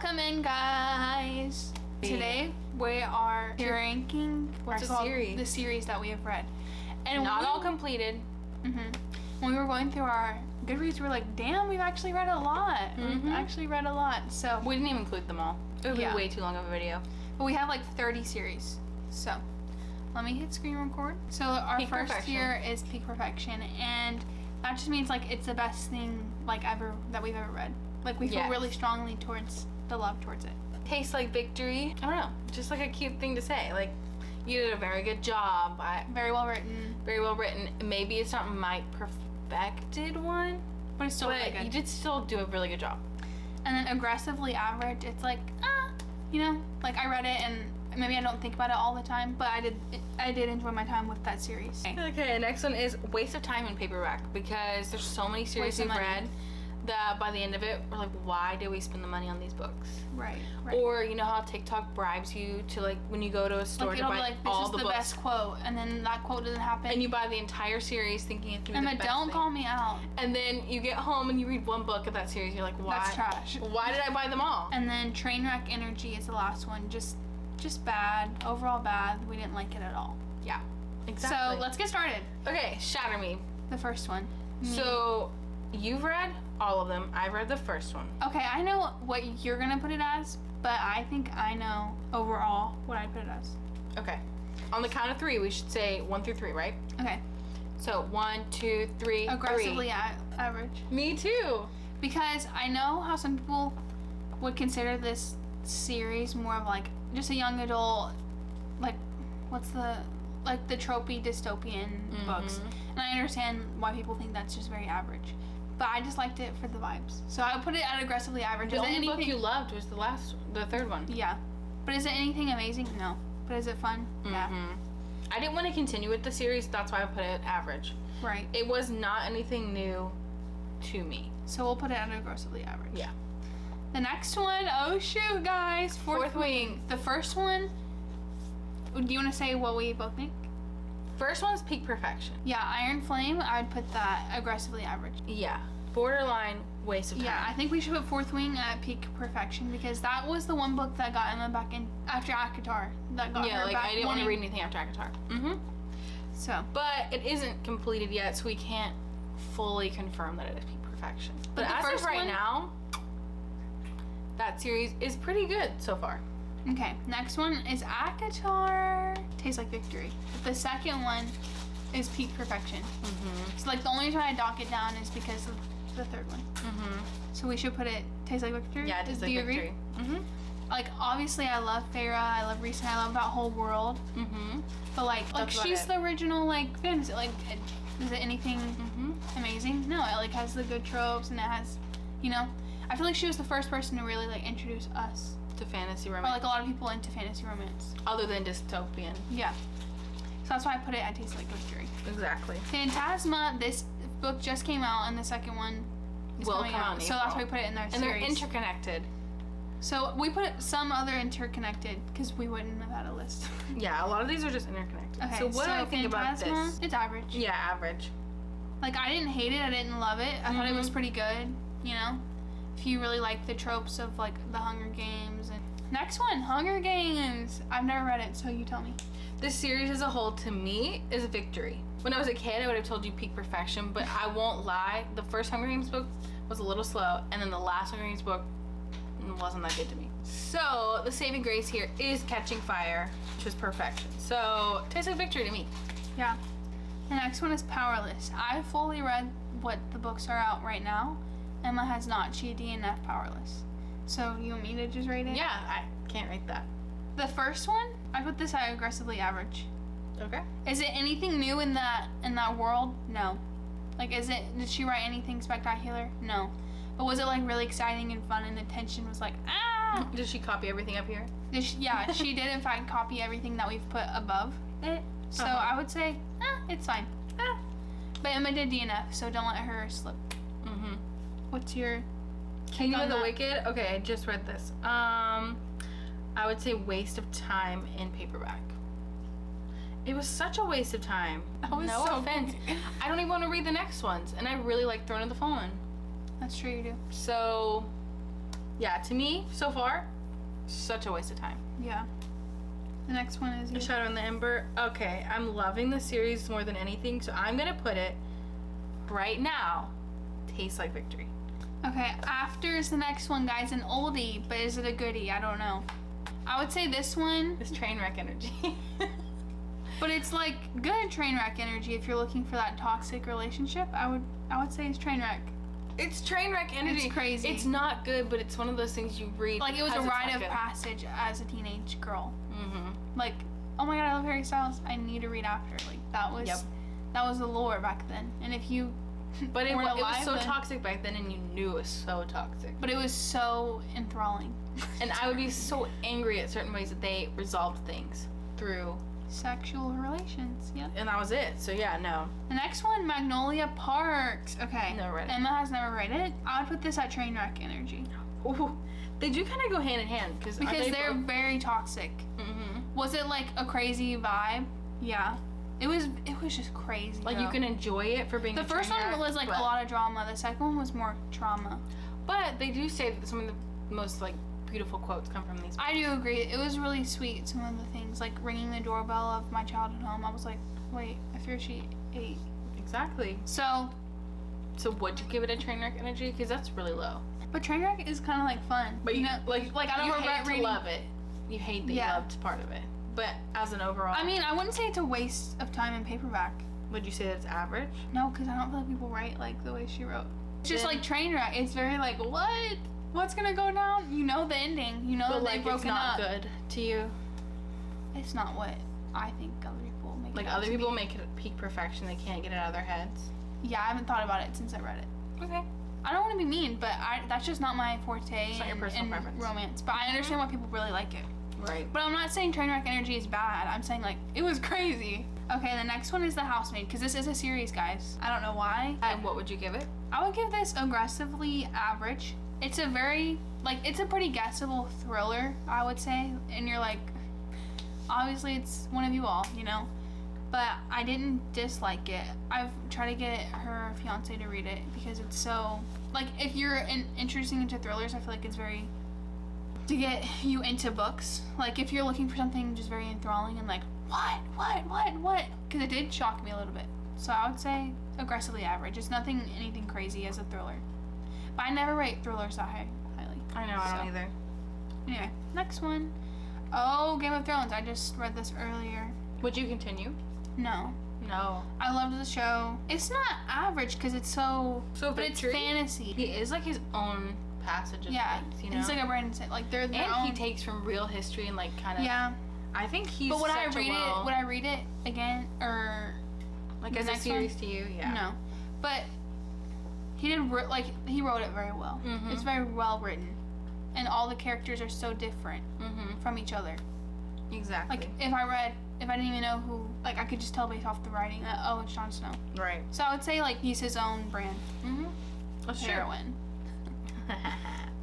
Welcome in, guys. Today we are ranking the series that we have read, and not all completed. When we were going through our Goodreads, we were like, "Damn, we've actually read a lot. We've actually read a lot." So we didn't even include them all. It would be way too long of a video. But we have like 30 series. So let me hit screen record. So our first year is Peak Perfection, and that just means like it's the best thing like ever that we've ever read. Like we feel really strongly towards the love towards it. Tastes like victory. I don't know, just like a cute thing to say. Like, you did a very good job. Very well written. Very well written. Maybe it's not my perfected one, but it's still really good. You did still do a really good job. And then aggressively average, it's like, you know, like I read it and maybe I don't think about it all the time, but I did enjoy my time with that series. Okay, next one is waste of time in paperback, because there's so many series we've read that by the end of it, we're like, why did we spend the money on these books? Right. Or you know how TikTok bribes you to, like, when you go to a store to buy all the books. This is the best quote, and then that quote doesn't happen. And you buy the entire series thinking it's going to be the best don't call me out. And then you get home and you read one book of that series, you're like, why? That's trash. Why did I buy them all? And then Trainwreck Energy is the last one. Just bad. Overall bad. We didn't like it at all. Yeah, exactly. So let's get started. Okay, Shatter Me. The first one. So you've read all of them. I've read the first one. Okay, I know what you're going to put it as, but I think I know overall what I'd put it as. Okay. On the count of 3, we should say 1 through 3, right? Okay. So 1, 2, 3. Aggressively average. Me too. Because I know how some people would consider this series more of like just a young adult, like the tropey dystopian books. And I understand why people think that's just very average. But I just liked it for the vibes. So I would put it at aggressively average. The only book you loved was the third one. Yeah. But is it anything amazing? No. But is it fun? Yeah. I didn't want to continue with the series. That's why I put it average. Right. It was not anything new to me. So we'll put it at aggressively average. Yeah. The next one, oh shoot, guys. Fourth Wing. The first one, do you want to say what we both think? First one's Peak Perfection. Yeah, Iron Flame, I would put that aggressively average. Yeah. Borderline waste of time. Yeah, I think we should put Fourth Wing at Peak Perfection, because that was the one book that got Emma back in after ACOTAR. That got her back. I didn't want to read anything after ACOTAR. So. But it isn't completed yet, so we can't fully confirm that it is Peak Perfection. But as of right now, that series is pretty good so far. Okay, next one is ACOTAR. Tastes like victory. The second one is Peak Perfection. So like the only reason I dock it down is because of the third one. So we should put it Tastes like victory. Yeah, Tastes like victory. Agree? Like obviously I love Feyre, I love Rhys, I love that whole world. But like she's the original like fantasy. Like, is it anything amazing? No, it like has the good tropes, and it has, you know, I feel like she was the first person to really like introduce us to fantasy romance. Or like a lot of people into fantasy romance. Other than dystopian. Yeah. So that's why I put it at Tastes like victory. Exactly. Phantasma, this book just came out, and the second one is coming out. So that's why we put it in their series. And they're interconnected. So we put some other interconnected because we wouldn't have had a list. Yeah, a lot of these are just interconnected. Okay, so what do I think about this? It's average. Yeah, average. Like I didn't hate it. I didn't love it. I thought it was pretty good. You know, if you really like the tropes of like the Hunger Games. And next one, Hunger Games. I've never read it, so you tell me. This series as a whole, to me, is a victory. When I was a kid, I would have told you Peak Perfection, but I won't lie. The first Hunger Games book was a little slow, and then the last Hunger Games book wasn't that good to me. So the saving grace here is Catching Fire, which is perfection. So tastes like victory to me. Yeah. The next one is Powerless. I fully read what the books are out right now. Emma has not. She DNF Powerless. So you want me to just rate it? Yeah, I can't rate that. The first one, I put this at aggressively average. Okay. Is it anything new in that world? No. Like, did she write anything spectacular? No. But was it like really exciting and fun, and the tension was like, ah? Did she copy everything up here? Yeah, she did in fact copy everything that we've put above it. So I would say, it's fine. But Emma did DNF, so don't let her slip. What's your Kingdom of the Wicked? Okay, I just read this. I would say waste of time in paperback. It was such a waste of time. No offense. I don't even want to read the next ones, and I really like Throne of the Fallen. That's true, you do. So Yeah, to me, so far, such a waste of time. Yeah. The next one is A Shadow in the Ember. Okay, I'm loving the series more than anything, so I'm gonna put it right now. Tastes Like Victory. Okay, After is the next one, guys. An oldie, but is it a goodie? I don't know. I would say this one. It's train wreck energy. But it's like good train wreck energy if you're looking for that toxic relationship. I would say it's train wreck. It's train wreck energy. It's crazy. It's not good, but it's one of those things you read. Like it was a because it's rite not of good. passage as a teenage girl. Mm-hmm. Like, oh my god, I love Harry Styles. I need to read After. Like that was the lore back then. And if you But it weren't was alive so then- toxic back then, and you knew it was so toxic. But it was so enthralling. And I would be so angry at certain ways that they resolved things through. Sexual relations. Yep. And that was it. So yeah, no. The next one, Magnolia Parks. Okay. Never read it. Emma has never read it. I would put this at train wreck energy. Ooh, they do kind of go hand in hand Because they they're very toxic. Mm-hmm. Was it like a crazy vibe? Yeah. It was just crazy. Like though. you can enjoy it for being The a first train one wreck, was like but- a lot of drama. The second one was more trauma. But they do say that some of the most like beautiful quotes come from these. I do agree. It was really sweet. Some of the things, like ringing the doorbell of my childhood home. I was like, wait, I fear she ate. Exactly. So, would you give it a train wreck energy? Because that's really low. but train wreck is kind of like fun. But you know, like I don't you regret hate to reading. love it. You hate that Yeah. you loved part of it. But as an overall, I mean, I wouldn't say it's a waste of time in paperback. would you say that it's average? No, because I don't feel like people write like the way she wrote. It's just Then- like train wreck. It's very like, what? What's gonna go down? You know the ending. You know But that like they've broken it's not up. good to you. It's not what I think other people make Like it out other to people be. make it peak perfection. They can't get it out of their heads. Yeah, I haven't thought about it since I read it. Okay. I don't want to be mean, but that's just not my forte It's not your personal in preference. romance. But I understand why people really like it. Right. But I'm not saying Trainwreck Energy is bad. I'm saying like it was crazy. Okay, the next one is The Housemaid because this is a series, guys. I don't know why. And what would you give it? I would give this aggressively average. It's a very it's a pretty guessable thriller, I would say. And you're like, obviously it's one of you all, you know. But I didn't dislike it. I've tried to get her fiance to read it because it's so like if you're interested into thrillers, I feel like it's very to get you into books. Like if you're looking for something just very enthralling and like what? Because it did shock me a little bit. So I would say aggressively average. It's anything crazy as a thriller. But I never rate thrillers that highly. I know, I don't either. Anyway, next one. Oh, Game of Thrones. I just read this earlier. Would you continue? No. No. I loved the show. It's not average because it's so but it's Victory, fantasy. He is like his own passage of Yeah, things, you know? it's like a Brandon said. Like they're their and own. he takes from real history and like kind of. Yeah. I think he's. But would I such read a well, it? Would I read it again or like the as a next series one? to you? Yeah. No. But he did he wrote it very well. Mhm. It's very well written, and all the characters are so different Mhm. from each other. Exactly. Like if I didn't even know who, like I could just tell based off the writing that oh it's Jon Snow. Right. So I would say like he's his own brand. Mhm. That's true. Heroine.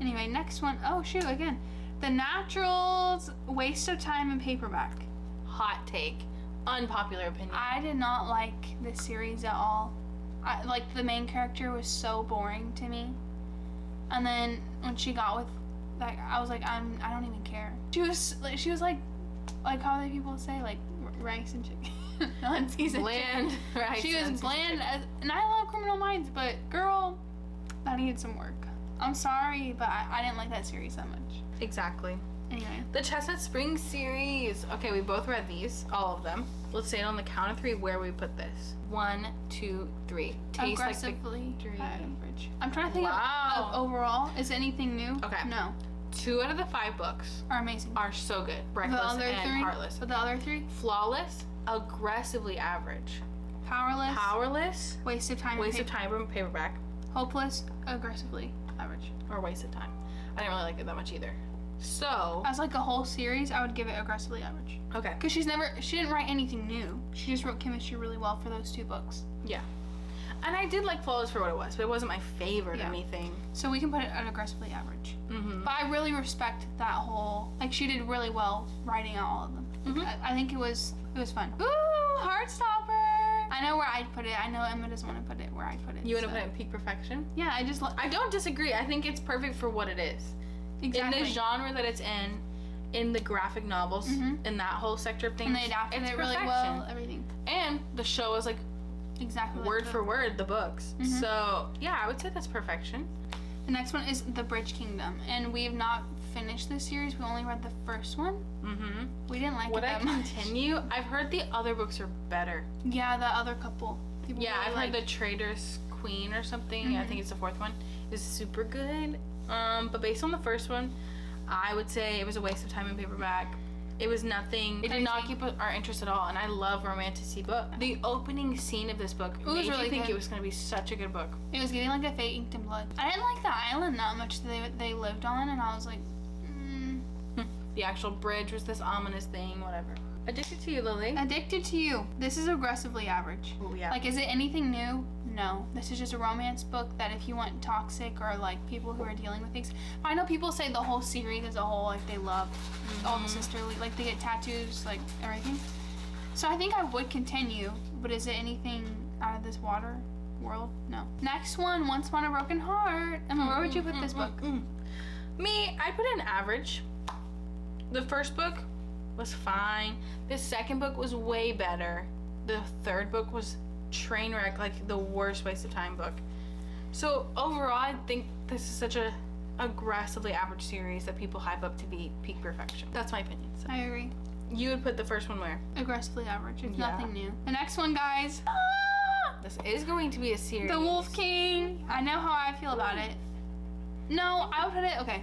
Anyway, next one. Oh shoot, again. The Naturals, waste of time in paperback. Hot take. Unpopular opinion. I did not like this series at all. Like the main character was so boring to me. And then when she got with that, I was like, I don't even care. She was like how many people say like rice and chicken, unseasoned. Bland. Right. She was bland, and I love Criminal Minds, but girl, that needed some work. I'm sorry, but I didn't like that series that much. Exactly. Anyway, The Chestnut Springs series. Okay, we both read these, all of them. Let's say it on the count of 3 where we put this. 1, 2, 3. Taste like aggressively victory. average. I'm trying to think Wow. of overall. Is anything new? Okay. No. 2 out of the 5 books Are amazing. are so good. The Reckless other and 3? Heartless. But the other 3? Flawless, aggressively average. Powerless. Powerless, Waste of time. waste of time from paperback, Hopeless. Aggressively average. or waste of time. I didn't really like it that much either. So, As like a whole series, I would give it aggressively average. okay. Because she didn't write anything new. She just wrote chemistry really well for those 2 books. Yeah. And I did like Flawless for what it was, but it wasn't my favorite Yeah. or anything. So we can put it at aggressively average. Mm-hmm. But I really respect that whole, like she did really well writing out all of them. Mhm. I think it was fun. Ooh, Heartstopper! I know where I'd put it. I know Emma doesn't want to put it where I put it. You want to so. put it in peak perfection? Yeah, I I don't disagree. I think it's perfect for what it is. Exactly. In the genre that it's in the graphic novels, in that whole sector of things. And they adapted it really well, everything. And the show is like exactly word like for word the books. So yeah, I would say that's perfection. The next one is The Bridge Kingdom, and we have not finished this series. We only read the first one. We didn't like it that much. Would I continue? I've heard the other books are better. Yeah, the other couple. People really I've heard The Traitor's Queen or something. I think it's the fourth one. Is super good. But based on the first one, I would say it was a waste of time in paperback. It was nothing. It did not keep our interest at all, and I love romantic-y book. The opening scene of this book made me think it was going to be such a good book. It was getting like a Fate Inked in Blood. I didn't like the island that much that they lived on, and I was like, The actual bridge was this ominous thing, whatever. Addicted to You, Lily. Addicted to You. This is aggressively average. Oh, yeah. Like, is it anything new? No. This is just a romance book that if you want toxic or, like, people who are dealing with things. I know people say the whole series as a whole, like, they love all the sisterly, like, they get tattoos, like, everything. So I think I would continue, but is it anything out of this world? No. Next one, Once Upon a Broken Heart. Emma, where would you put this book? Me, I'd put it in average. The first book was fine. The second book was way better. The third book was train wreck, like the worst waste of time book. So overall, I think this is such a aggressively average series that people hype up to be peak perfection. That's my opinion. So. I agree. You would put the first one where? Aggressively average. It's nothing new. The next one, guys. This is going to be a series. The Wolf King. I know how I feel about it. No, I would put it, okay.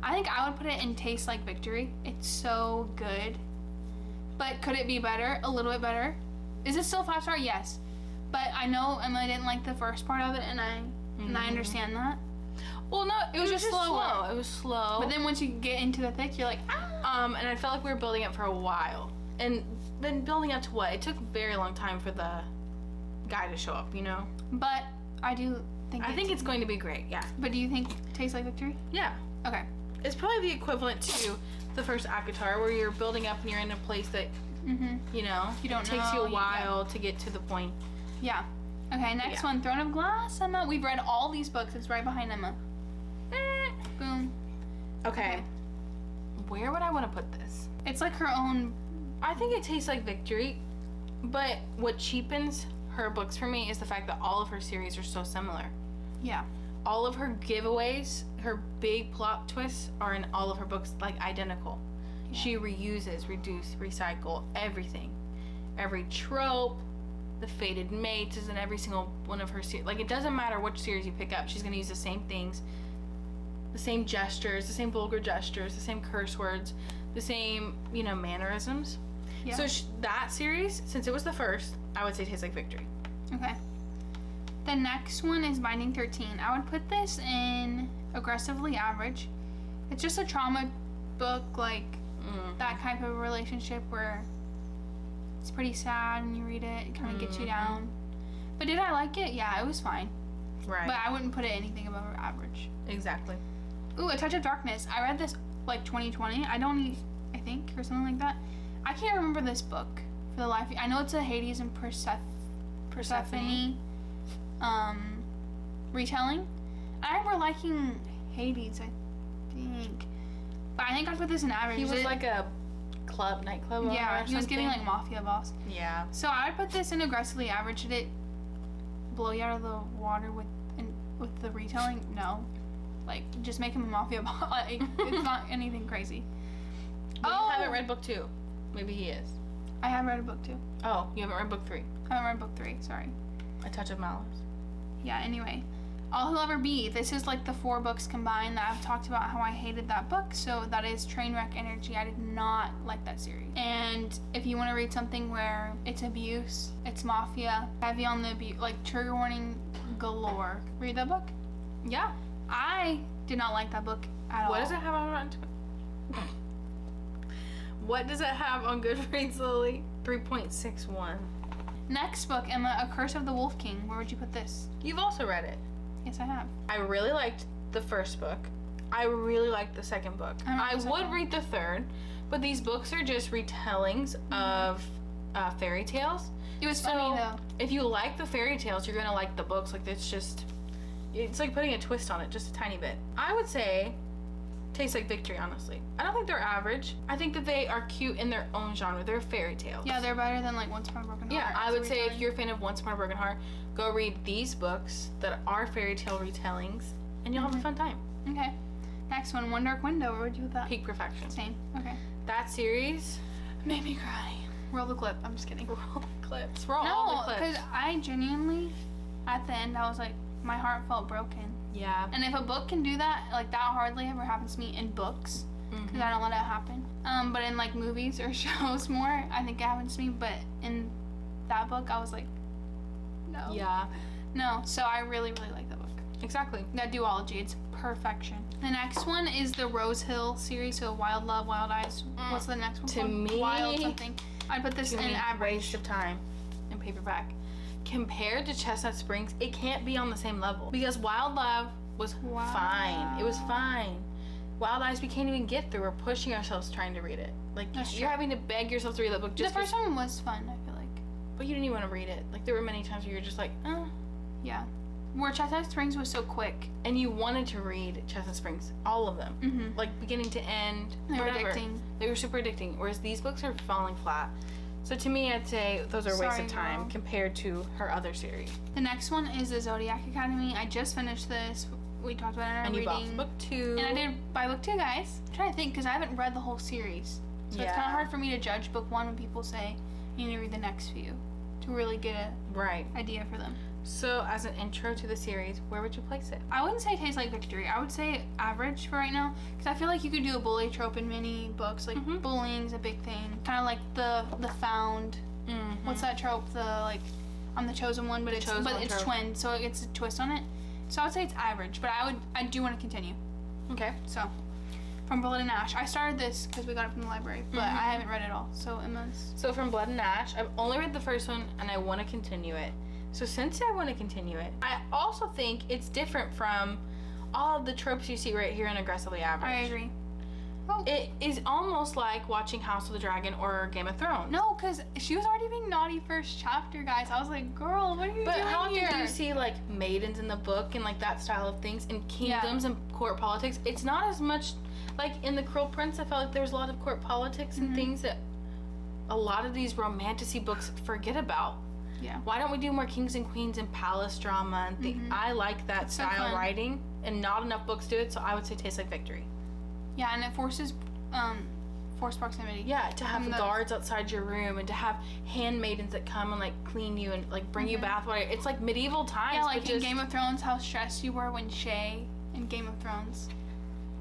I think I would put it in Taste Like Victory. It's so good. But could it be better? A little bit better. Is it still 5-star? Yes. But I know Emily didn't like the first part of it, and I understand that. Well, no, it was just slow. It was slow. But then once you get into the thick, you're like, And I felt like we were building up for a while. And then building up to what? It took a very long time for the guy to show up, you know? But I do think I think it's going to be great, yeah. But do you think Taste Like Victory? Yeah. Okay. It's probably the equivalent to the first ACOTAR, where you're building up and you're in a place that, you know, you don't takes you a while to get to the point. Yeah. Okay, next one, Throne of Glass, Emma. We've read all these books. It's right behind Emma. Boom. Okay. Where would I want to put this? It's like her own... I think it Tastes Like Victory, but what cheapens her books for me is the fact that all of her series are so similar. Yeah. All of her giveaways, her big plot twists are in all of her books, like, identical. Yeah. She reuses, reduce, recycle, everything. Every trope, the fated mates is in every single one of her series. Like, it doesn't matter which series you pick up, she's going to use the same things, the same gestures, the same vulgar gestures, the same curse words, the same, you know, mannerisms. Yeah. So that series, since it was the first, I would say Tastes Like Victory. Okay. The next one is Binding 13. I would put this in aggressively average. It's just a trauma book, like that type of relationship where it's pretty sad and you read it, it kind of gets you down. But did I like it? Yeah, it was fine. Right. But I wouldn't put it anything above average. Exactly. Ooh, A Touch of Darkness. I read this like 2020. I think, or something like that. I can't remember this book for the life. I know it's a Hades and Persephone retelling. I remember liking Hades, I think. But I think I put this in average. He was like a nightclub owner Yeah, he was giving like mafia boss. Yeah. So I would put this in aggressively average. Did it blow you out of the water with the retelling? No. Like, just make him a mafia boss. Like, it's not anything crazy. You haven't read book 2. Maybe he is. I have read a book 2. Oh, you haven't read book 3. I haven't read book 3, sorry. A Touch of Malice. Yeah, anyway. All He'll Ever Be. This is like the 4 books combined that I've talked about how I hated that book. So that is Trainwreck Energy. I did not like that series. And if you want to read something where it's abuse, it's mafia, heavy on the abuse, like trigger warning galore, read that book. Yeah. I did not like that book at all. What does it have on Rotten Tomatoes? What does it have on Goodreads, Lily? 3.61. Next book, Emma, A Curse of the Wolf King. Where would you put this? You've also read it. Yes, I have. I really liked the first book. I really liked the second book. I would read the third, but these books are just retellings of fairy tales. It was funny, though. If you like the fairy tales, you're going to like the books. Like, it's like putting a twist on it, just a tiny bit. I would say Tastes Like Victory, honestly. I don't think they're average. I think that they are cute in their own genre. They're fairy tales. Yeah, they're better than like Once Upon a Broken Heart. Yeah, I would say if you're a fan of Once Upon a Broken Heart, go read these books that are fairy tale retellings, and you'll have a fun time. Okay. Next one, One Dark Window. Where would you put that? Peak Perfection. Same. Okay. That series made me cry. Roll the clip. I'm just kidding. Roll the clips. Roll all the clips. No, because I genuinely, at the end, I was like, my heart felt broken. Yeah. And if a book can do that, like that hardly ever happens to me in books, because I don't let it happen. But in like movies or shows more, I think it happens to me. But in that book, I was like, no. Yeah. No. So I really, really like that book. Exactly. That duology, it's perfection. The next one is the Rose Hill series, so Wild Love, Wild Eyes. What's the next one To called? me, Wild something. I'd put this in average. Waste of time in paperback. Compared to Chestnut Springs, it can't be on the same level. Because Wild Love was fine. It was fine. Wild Eyes, we can't even get through. We're pushing ourselves trying to read it. Like, you're having to beg yourself to read that book just the first one was fun, I feel like. But you didn't even want to read it. Like, there were many times where you were just like, Yeah. Where Chestnut Springs was so quick. And you wanted to read Chestnut Springs, all of them. Mm-hmm. Like, beginning to end. They were whatever. addicting. They were super addicting. Whereas these books are falling flat. So to me, I'd say those are a waste of time girl. compared to her other series. The next one is the Zodiac Academy. I just finished this. We talked about it in our And reading. you bought book 2. And I did buy book 2, guys. I'm trying to think, because I haven't read the whole series. So it's kind of hard for me to judge book 1 when people say you need to read the next few to really get a idea for them. So as an intro to the series, where would you place it? I wouldn't say it tastes like Victory. I would say average for right now, because I feel like you could do a bully trope in many books. Like bullying's a big thing. Kind of like the found. What's that trope? The like, I'm the chosen one, but it's twin, so it's a twist on it. So I would say it's average, but I do want to continue. Okay. So, From Blood and Ash. I started this because we got it from the library, but I haven't read it all. So Emma's. So From Blood and Ash, I've only read the first one, and I want to continue it. So since I want to continue it, I also think it's different from all of the tropes you see right here in Aggressively Average. I agree. Oh. It is almost like watching House of the Dragon or Game of Thrones. No, because she was already being naughty first chapter, guys. I was like, girl, what are you doing here? But how often do you see, like, maidens in the book and, like, that style of things in kingdoms and court politics? It's not as much, like, in The Cruel Prince, I felt like there's a lot of court politics and things that a lot of these romantasy books forget about. Yeah. Why don't we do more kings and queens and palace drama and things? I like that style writing, and not enough books do it, so I would say Tastes Like Victory. Yeah, and it forces forced proximity. Yeah, to have guards outside your room and to have handmaidens that come and like clean you and like bring you bathwater. It's like medieval times. Yeah, like in Game of Thrones, how stressed you were when Shay in Game of Thrones,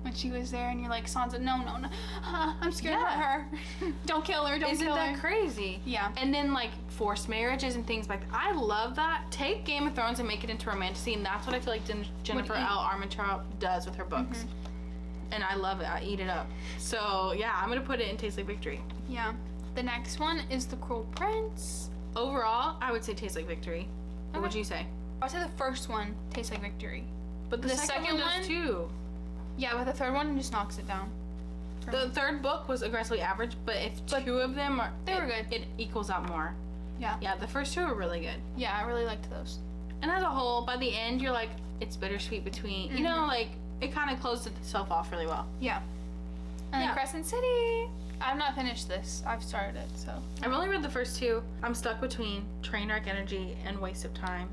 when she was there, and you're like, Sansa, no, I'm scared of her. Don't kill her. Isn't that crazy? Yeah. And then like forced marriages and things like that. I love that. Take Game of Thrones and make it into romantasy, and that's what I feel like Jennifer L. Armentrout does with her books. And I love it. I eat it up. So, yeah, I'm going to put it in Tastes Like Victory. Yeah. The next one is The Cruel Prince. Overall, I would say Tastes Like Victory. What would you say? I would say the first one tastes like Victory. But the second one does too. Yeah, but the third one just knocks it down. The third book was aggressively average, but if two of them are... They were good. It equals out more. Yeah. Yeah, the first two are really good. Yeah, I really liked those. And as a whole, by the end, you're like, it's bittersweet between... You know, like... It kind of closed itself off really well. Yeah. And then Crescent City. I've not finished this. I've started it, so. I've only read the first 2. I'm stuck between Trainwreck Energy and Waste of Time.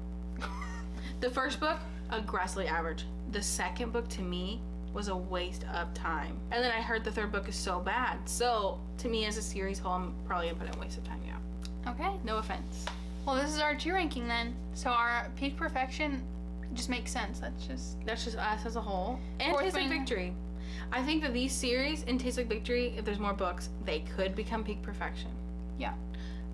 The first book, aggressively average. The second book, to me, was a waste of time. And then I heard the third book is so bad. So, to me, as a series whole, I'm probably going to put it in Waste of Time, yeah. Okay. No offense. Well, this is our 2 ranking then. So our Peak Perfection... just makes sense. That's just us as a whole. And Tastes Like Victory. I think that these series and Tastes Like Victory, if there's more books, they could become Peak Perfection. Yeah.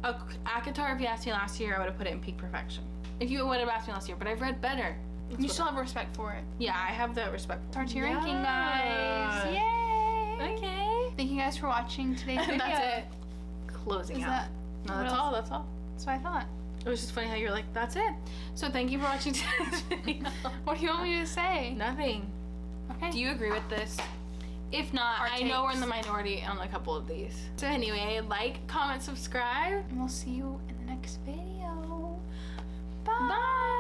ACOTAR, if you asked me last year, I would have put it in Peak Perfection. If you would have asked me last year, but I've read better. You still have respect for it. Yeah, I have that respect for it. It's our 2 ranking, guys. Yay! Okay. Thank you guys for watching today's video. That's it. Closing out. No, that's all. That's all. That's what I thought. It was just funny how you're like, that's it. So thank you for watching today's video. What do you want me to say? Nothing. Okay. Do you agree with this? If not, I know we're in the minority on a couple of these. So anyway, like, comment, subscribe. And we'll see you in the next video. Bye. Bye.